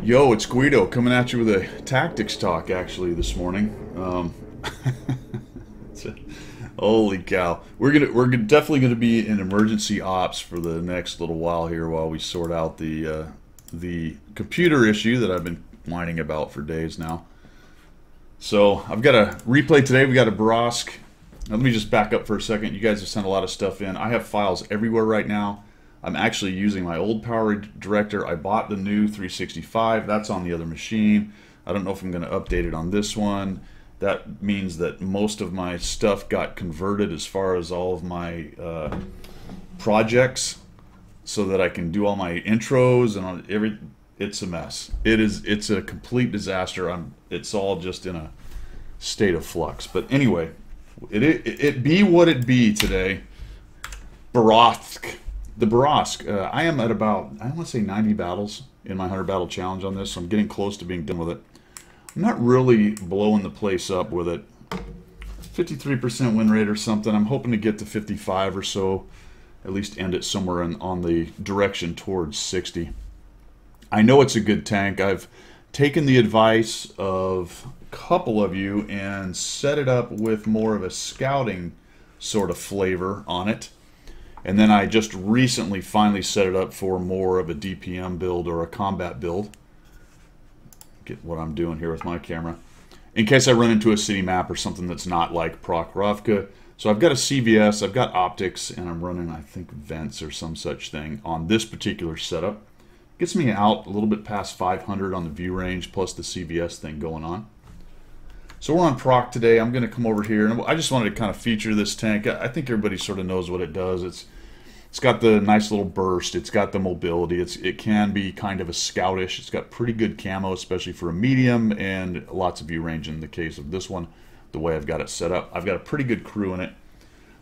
Yo, it's Guido coming at you with a tactics talk actually this morning. Holy cow, we're definitely gonna be in emergency ops for the next little while here while we sort out the computer issue that I've been whining about for days now. So I've got a replay today. We got a Brosk. Now, let me just back up for a second. You guys have sent a lot of stuff in. I have files everywhere right now. I'm actually using my old Power Director. I bought the new 365. That's on the other machine. I don't know if I'm going to update it on this one. That means that most of my stuff got converted as far as all of my projects so that I can do all my intros and on every. It's a mess. It's a complete disaster. It's all just in a state of flux. But anyway, it be what it be today. Brosk. The Brosk, I am at about, I want to say 90 battles in my 100 battle challenge on this, so I'm getting close to being done with it. I'm not really blowing the place up with it. 53% win rate or something. I'm hoping to get to 55 or so, at least end it somewhere on the direction towards 60. I know it's a good tank. I've taken the advice of a couple of you and set it up with more of a scouting sort of flavor on it. And then I just recently finally set it up for more of a DPM build or a combat build. Get what I'm doing here with my camera. In case I run into a city map or something that's not like Prokhorovka. So I've got a CVS, I've got optics, and I'm running, I think, vents or some such thing on this particular setup. Gets me out a little bit past 500 on the view range, plus the CVS thing going on. So we're on Proc today. I'm going to come over here, and I just wanted to kind of feature this tank. I think everybody sort of knows what it does. It's got the nice little burst. It's got the mobility. It can be kind of a scoutish. It's got pretty good camo, especially for a medium, and lots of view range in the case of this one, the way I've got it set up. I've got a pretty good crew in it.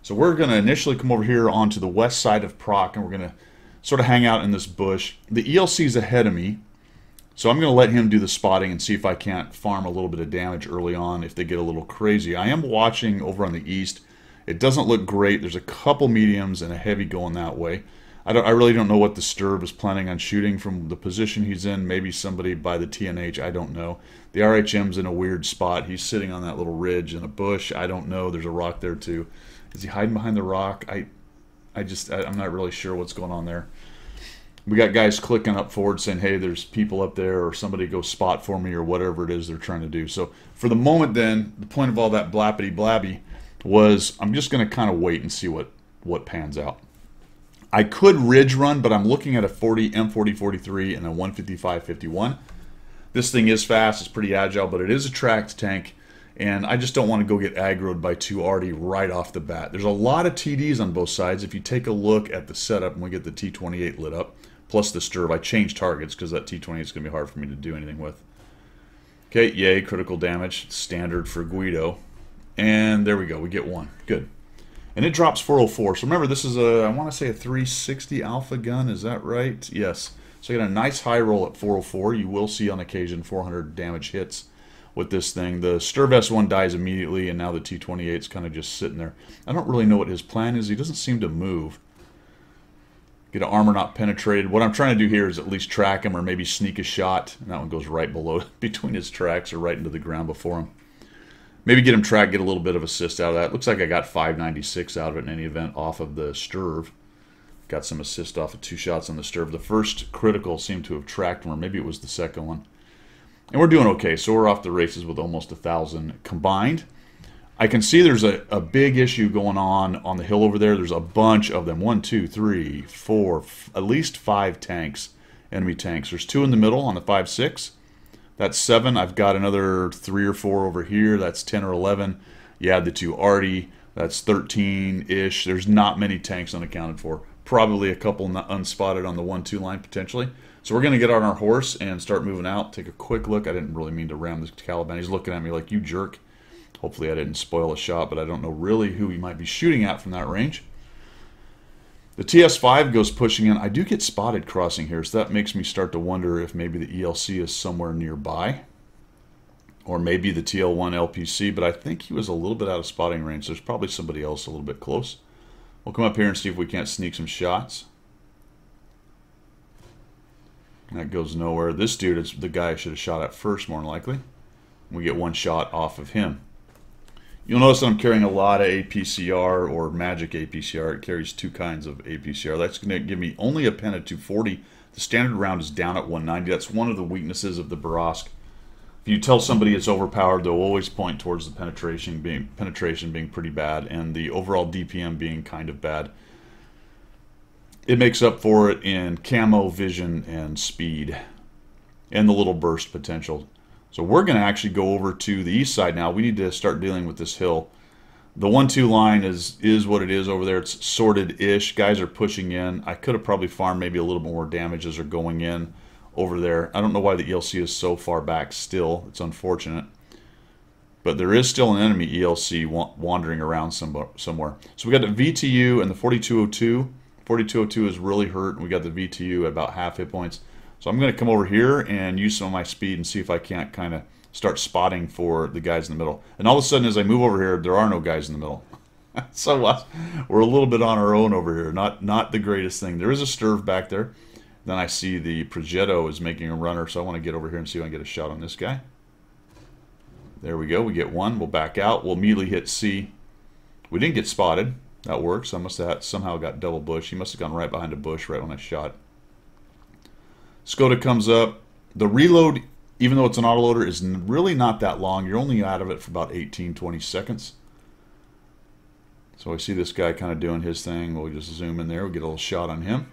So we're going to initially come over here onto the west side of Proc, and we're going to sort of hang out in this bush. The ELC is ahead of me. So I'm going to let him do the spotting and see if I can't farm a little bit of damage early on if they get a little crazy. I am watching over on the east. It doesn't look great. There's a couple mediums and a heavy going that way. I really don't know what the Sturb is planning on shooting from the position he's in. Maybe somebody by the TNH. I don't know. The RHM's in a weird spot. He's sitting on that little ridge in a bush. I don't know. There's a rock there too. Is he hiding behind the rock? I'm not really sure what's going on there. We got guys clicking up forward saying, hey, there's people up there, or somebody go spot for me, or whatever it is they're trying to do. So for the moment then, the point of all that blappity blabby was I'm just going to kind of wait and see what pans out. I could ridge run, but I'm looking at a 40 M4043 and a 155-51. This thing is fast, it's pretty agile, but it is a tracked tank, and I just don't want to go get aggroed by two arty right off the bat. There's a lot of TDs on both sides. If you take a look at the setup and we get the T28 lit up, plus the Sturb. I changed targets because that T28 is going to be hard for me to do anything with. Okay, yay, critical damage. Standard for Guido. And there we go, we get one. Good. And it drops 404. So remember, this is a, I want to say a 360 alpha gun. Is that right? Yes. So you got a nice high roll at 404. You will see on occasion 400 damage hits with this thing. The Sturb S1 dies immediately, and now the T28 is kind of just sitting there. I don't really know what his plan is. He doesn't seem to move. Get an armor not penetrated. What I'm trying to do here is at least track him or maybe sneak a shot. And that one goes right below, between his tracks or right into the ground before him. Maybe get him tracked, get a little bit of assist out of that. Looks like I got 596 out of it in any event off of the Sturb. Got some assist off of 2 shots on the Sturb. The first critical seemed to have tracked him, or maybe it was the second one. And we're doing okay. So we're off the races with almost 1,000 combined. I can see there's a big issue going on the hill over there. There's a bunch of them. 1, 2, 3, 4, at least 5 tanks, enemy tanks. There's 2 in the middle on the 5.6. That's 7. I've got another 3 or 4 over here. That's 10 or 11. You add the 2 arty. That's 13-ish. There's not many tanks unaccounted for. Probably a couple unspotted on the 1-2 line potentially. So we're going to get on our horse and start moving out. Take a quick look. I didn't really mean to ram this Caliban. He's looking at me like, you jerk. Hopefully I didn't spoil a shot, but I don't know really who he might be shooting at from that range. The TS5 goes pushing in. I do get spotted crossing here, so that makes me start to wonder if maybe the ELC is somewhere nearby. Or maybe the TL1 LPC, but I think he was a little bit out of spotting range. So there's probably somebody else a little bit close. We'll come up here and see if we can't sneak some shots. That goes nowhere. This dude is the guy I should have shot at first, more than likely. We get one shot off of him. You'll notice that I'm carrying a lot of APCR or Magic APCR. It carries two kinds of APCR. That's going to give me only a pen at 240. The standard round is down at 190. That's one of the weaknesses of the Barask. If you tell somebody it's overpowered, they'll always point towards the penetration being pretty bad and the overall DPM being kind of bad. It makes up for it in camo, vision, and speed, and the little burst potential. So we're going to actually go over to the east side now. We need to start dealing with this hill. The 1-2 line is what it is over there. It's sorted-ish. Guys are pushing in. I could have probably farmed maybe a little more damage as they're going in over there. I don't know why the ELC is so far back still. It's unfortunate. But there is still an enemy ELC wandering around somewhere. So we got the VTU and the 4202. 4202 is really hurt. We got the VTU at about half hit points. So I'm going to come over here and use some of my speed and see if I can't kind of start spotting for the guys in the middle. And all of a sudden, as I move over here, there are no guys in the middle. So we're a little bit on our own over here. Not the greatest thing. There is a Sturv back there. Then I see the Progetto is making a runner, so I want to get over here and see if I can get a shot on this guy. There we go. We get one. We'll back out. We'll immediately hit C. We didn't get spotted. That works. I must have somehow got double bush. He must have gone right behind a bush right when I shot. Skoda comes up. The reload, even though it's an autoloader, is really not that long. You're only out of it for about 18-20 seconds. So I see this guy kind of doing his thing. We'll just zoom in there. We'll get a little shot on him.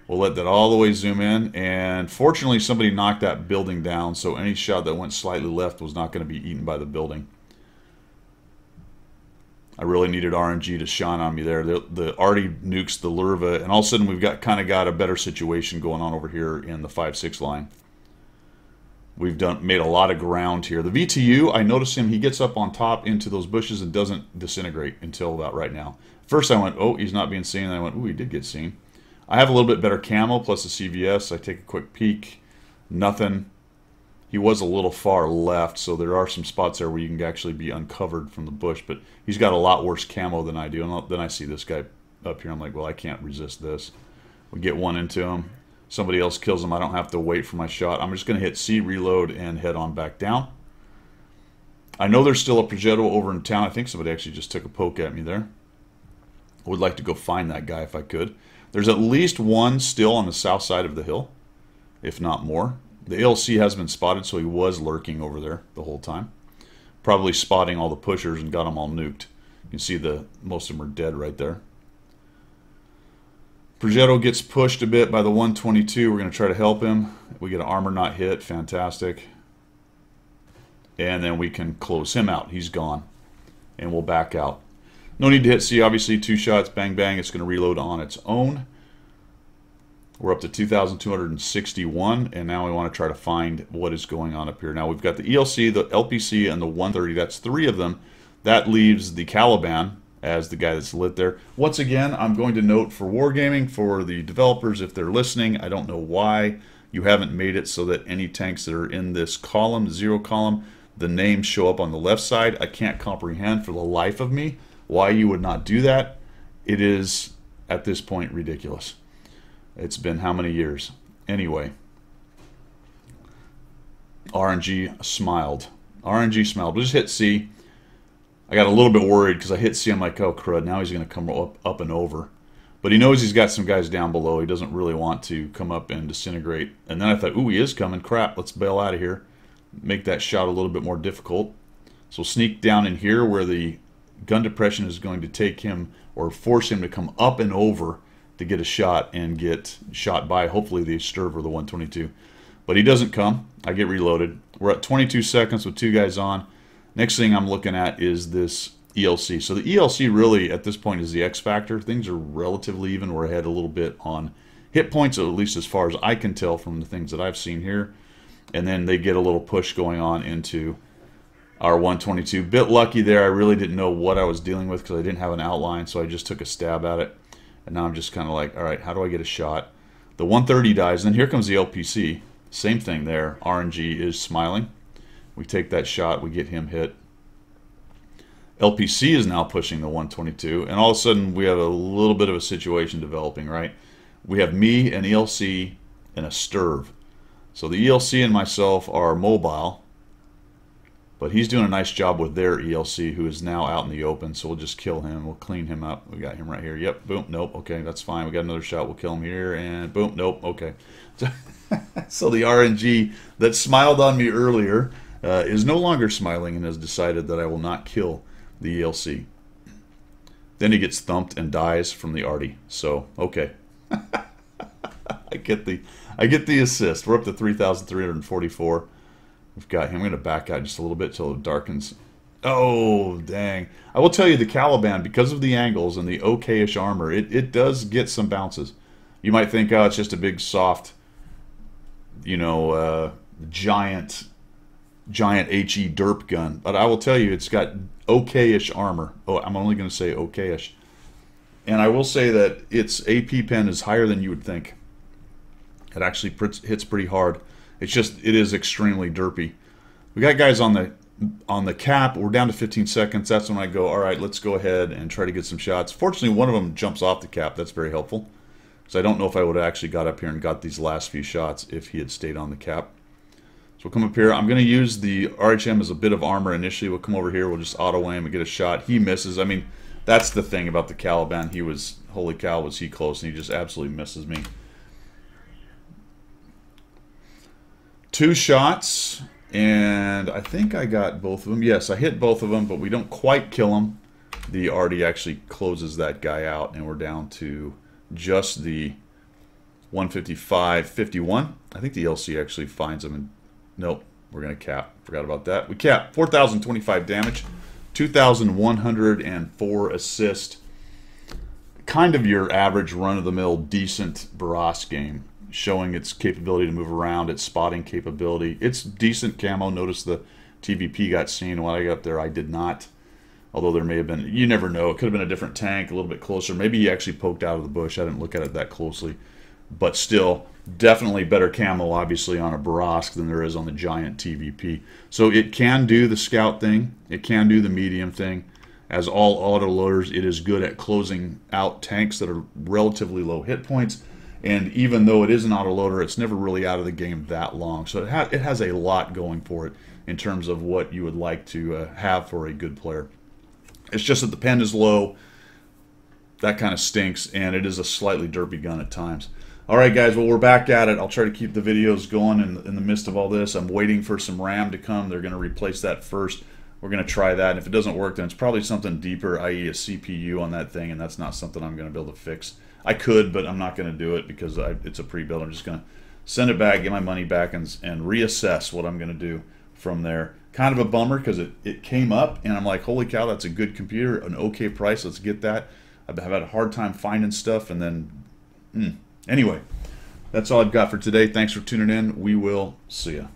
We'll let that all the way zoom in. And fortunately, somebody knocked that building down, so any shot that went slightly left was not going to be eaten by the building. I really needed RNG to shine on me there. The Artie nukes the Lurva, and all of a sudden we've got a better situation going on over here in the 5-6 line. We've made a lot of ground here. The VTU, I noticed him, he gets up on top into those bushes and doesn't disintegrate until about right now. First I went, oh, he's not being seen, and I went, ooh, he did get seen. I have a little bit better camo plus the CVS. I take a quick peek. Nothing. He was a little far left, so there are some spots there where you can actually be uncovered from the bush, but he's got a lot worse camo than I do. And then I see this guy up here. I'm like, well, I can't resist this. We get one into him. Somebody else kills him. I don't have to wait for my shot. I'm just going to hit C, reload, and head on back down. I know there's still a Progetto over in town. I think somebody actually just took a poke at me there. I would like to go find that guy if I could. There's at least one still on the south side of the hill, if not more. The ALC has been spotted, so he was lurking over there the whole time. Probably spotting all the pushers and got them all nuked. You can see most of them are dead right there. Progetto gets pushed a bit by the 122. We're going to try to help him. We get an armor not hit. Fantastic. And then we can close him out. He's gone. And we'll back out. No need to hit C. Obviously, 2 shots. Bang, bang. It's going to reload on its own. We're up to 2,261, and now we want to try to find what is going on up here. Now we've got the ELC, the LPC, and the 130. That's 3 of them. That leaves the Caliban as the guy that's lit there. Once again, I'm going to note for Wargaming, for the developers, if they're listening, I don't know why you haven't made it so that any tanks that are in this column, 0 column, the names show up on the left side. I can't comprehend for the life of me why you would not do that. It is, at this point, ridiculous. It's been how many years? Anyway. RNG smiled. RNG smiled. We'll just hit C. I got a little bit worried because I hit C. I'm like, oh, crud. Now he's going to come up and over. But he knows he's got some guys down below. He doesn't really want to come up and disintegrate. And then I thought, ooh, he is coming. Crap, let's bail out of here. Make that shot a little bit more difficult. So sneak down in here where the gun depression is going to take him or force him to come up and over to get a shot and get shot by, hopefully, the Sturv or the 122. But he doesn't come. I get reloaded. We're at 22 seconds with 2 guys on. Next thing I'm looking at is this ELC. So the ELC really, at this point, is the X factor. Things are relatively even. We're ahead a little bit on hit points, at least as far as I can tell from the things that I've seen here. And then they get a little push going on into our 122. Bit lucky there. I really didn't know what I was dealing with because I didn't have an outline, so I just took a stab at it. And now I'm just kind of like, all right, how do I get a shot? The 130 dies, and then here comes the LPC. Same thing there. RNG is smiling. We take that shot. We get him hit. LPC is now pushing the 122, and all of a sudden we have a little bit of a situation developing, right? We have me and ELC and a Sturv. So the ELC and myself are mobile, but he's doing a nice job with their ELC, who is now out in the open. So we'll just kill him. We'll clean him up. We got him right here. Yep, boom, nope, okay, that's fine. We got another shot. We'll kill him here, and boom, nope, okay. So the RNG that smiled on me earlier is no longer smiling and has decided that I will not kill the ELC. Then he gets thumped and dies from the arty. So, okay. I get the assist. We're up to 3,344. We've got him. I'm going to back out just a little bit till it darkens. Oh, dang. I will tell you, the Caliban, because of the angles and the okay-ish armor, it does get some bounces. You might think, oh, it's just a big, soft, you know, giant HE derp gun. But I will tell you, it's got okay-ish armor. Oh, I'm only going to say okay-ish. And I will say that its AP pen is higher than you would think. It actually hits pretty hard. It's just, it is extremely derpy. We got guys on the cap. We're down to 15 seconds. That's when I go, all right, let's go ahead and try to get some shots. Fortunately, one of them jumps off the cap. That's very helpful. So I don't know if I would have actually got up here and got these last few shots if he had stayed on the cap. So we'll come up here. I'm going to use the RHM as a bit of armor initially. We'll come over here. We'll just auto aim and get a shot. He misses. I mean, that's the thing about the Caliban. He was, holy cow, was he close, and he just absolutely misses me. 2 shots, and I think I got both of them. Yes, I hit both of them, but we don't quite kill him. The arty actually closes that guy out, and we're down to just the 155.51. I think the LC actually finds him, and nope, we're going to cap. Forgot about that. We cap 4,025 damage, 2,104 assist. Kind of your average run-of-the-mill decent Barras game, showing its capability to move around, its spotting capability. It's decent camo. Notice the TVP got seen. When I got up there, I did not. Although there may have been, you never know. It could have been a different tank, a little bit closer. Maybe he actually poked out of the bush. I didn't look at it that closely. But still, definitely better camo, obviously, on a Barras than there is on the giant TVP. So it can do the scout thing. It can do the medium thing. As all autoloaders, it is good at closing out tanks that are relatively low hit points. And even though it is an autoloader, it's never really out of the game that long. So it has a lot going for it in terms of what you would like to have for a good player. It's just that the pen is low. That kind of stinks, and it is a slightly derpy gun at times. All right, guys, well, we're back at it. I'll try to keep the videos going in the midst of all this. I'm waiting for some RAM to come. They're going to replace that first. We're going to try that, and if it doesn't work, then it's probably something deeper, i.e. a CPU on that thing, and that's not something I'm going to be able to fix. I could, but I'm not going to do it because it's a pre-build. I'm just going to send it back, get my money back, and reassess what I'm going to do from there. Kind of a bummer because it came up, and I'm like, holy cow, that's a good computer, an okay price, let's get that. I've had a hard time finding stuff, and then, anyway, that's all I've got for today. Thanks for tuning in. We will see ya.